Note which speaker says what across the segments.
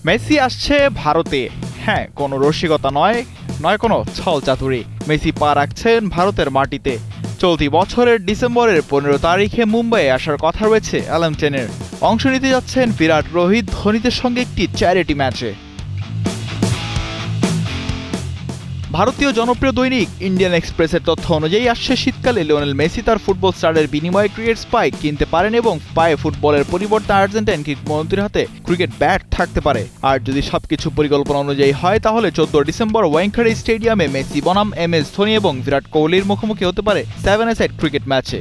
Speaker 1: Messi আসছে ভারতে। হ্যাঁ, কোনো রসিকতা নয়, কোনো ছল চাতুরি। মেসি পা রাখছেন ভারতের মাটিতে। চলতি বছরের ডিসেম্বরের 15 তারিখে মুম্বাইয়ে আসার কথা রয়েছে অ্যালান টেনের। অংশ নিতে যাচ্ছেন বিরাট, রোহিত, ধোনিদের সঙ্গে একটি চ্যারিটি ম্যাচে। ভারতীয় জনপ্রিয় দৈনিক ইন্ডিয়ান এক্সপ্রেসের তথ্য অনুযায়ী আসছে শীতকালে লিওনেল মেসি তার ফুটবল স্টারের বিনিময়ে ক্রিকেট স্পাইক কিনতে পারেন এবং পায়ে ফুটবলের পরিবর্তে আর্জেন্টাইন কিংবদন্তির হাতে ক্রিকেট ব্যাট থাকতে পারে। আর যদি সবকিছু পরিকল্পনা অনুযায়ী হয় তাহলে 14 ডিসেম্বর ওয়াংখেড়ে স্টেডিয়ামে মেসি বনাম MS ধোনি এবং বিরাট কোহলির মুখোমুখি হতে পারে 7-a-সাইড ক্রিকেট ম্যাচে।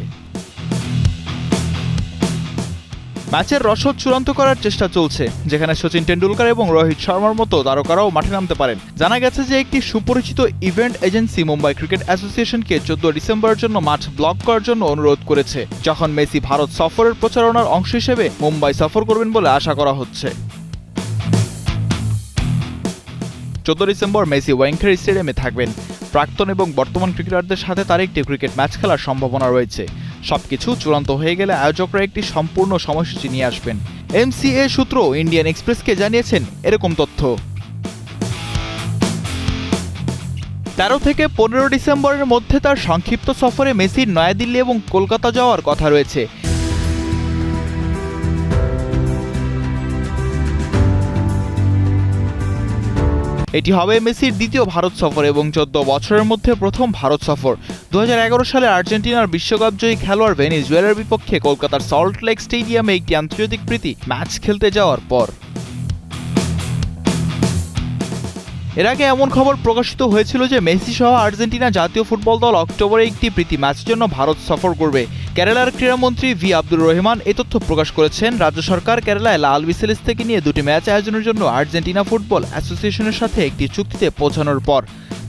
Speaker 1: ম্যাচের রসদ চূড়ান্ত করার চেষ্টা চলছে, যেখানে সচিন টেন্ডুলকার এবং রোহিত শর্মার মতো তারকারাও মাঠে নামতে পারেন। জানা গেছে যে একটি সুপরিচিত ইভেন্ট এজেন্সি মুম্বাই ক্রিকেট অ্যাসোসিয়েশনকে 14 ডিসেম্বরের জন্য মাঠ ব্লক করার জন্য অনুরোধ করেছে, যখন মেসি ভারত সফরের প্রচারণার অংশ হিসেবে মুম্বাই সফর করবেন বলে আশা করা হচ্ছে। 14 ডিসেম্বর মেসি ওয়াংখেড়ে স্টেডিয়ামে থাকবেন। প্রাক্তন এবং বর্তমান ক্রিকেটারদের সাথে তার একটি ক্রিকেট ম্যাচ খেলার সম্ভাবনা রয়েছে। সবকিছু চূড়ান্ত হয়ে গেলে আয়োজকরা একটি সম্পূর্ণ সময়সূচি নিয়ে আসবেন। MCA সূত্র ইন্ডিয়ান এক্সপ্রেসকে জানিয়েছেন এরকম তথ্য। 13 থেকে 15 ডিসেম্বরের মধ্যে তার সংক্ষিপ্ত সফরে মেসির নয়াদিল্লি এবং কলকাতা যাওয়ার কথা রয়েছে। এটি হবে মেসির দ্বিতীয় ভারত সফর এবং 14 বছরের মধ্যে প্রথম ভারত সফর। 2011 সালে আর্জেন্টিনার বিশ্বকাপজয়ী খেলোয়াড় ভেনেজুয়েলার বিপক্ষে কলকাতার সল্ট লেক স্টেডিয়ামে একটি আন্তর্জাতিক প্রীতি ম্যাচ খেলতে যাওয়ার পর। এর আগে এমন খবর প্রকাশিত হয়েছিল যে মেসি সহ আর্জেন্টিনা জাতীয় ফুটবল দল অক্টোবরে একটি প্রীতি ম্যাচের জন্য ভারত সফর করবে। কেরালার ক্রীড়ামন্ত্রী ভি আব্দুর রহমান এ তথ্য প্রকাশ করেছেন। রাজ্য সরকার কেরালায় লাল বিসেলিস থেকে নিয়ে দুটি ম্যাচ আয়োজনের জন্য আর্জেন্টিনা ফুটবল অ্যাসোসিয়েশনের সাথে একটি চুক্তিতে পৌঁছানোর পর।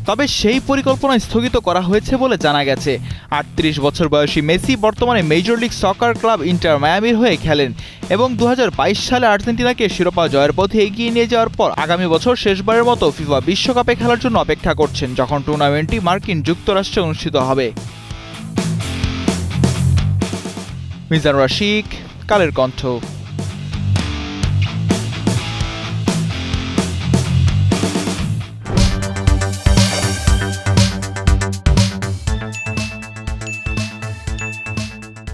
Speaker 1: তবে সেই পরিকল্পনা স্থগিত করা হয়েছে বলে জানা গেছে। 38 বছর বয়সী মেসি বর্তমানে major league soccer club inter মায়ামির হয়ে খেলেন এবং 2022 সালে আর্জেন্টিনাকে শিরোপা জয়ের পথে এগিয়ে নিয়ে যাওয়ার পর আগামী বছর শেষবারের মতো ফিফা বিশ্বকাপে খেলার জন্য অপেক্ষা করছেন, যখন টুর্নামেন্টটি মার্কিন যুক্তরাষ্ট্রে অনুষ্ঠিত হবে। মিজান রাশিক, কালের কণ্ঠ।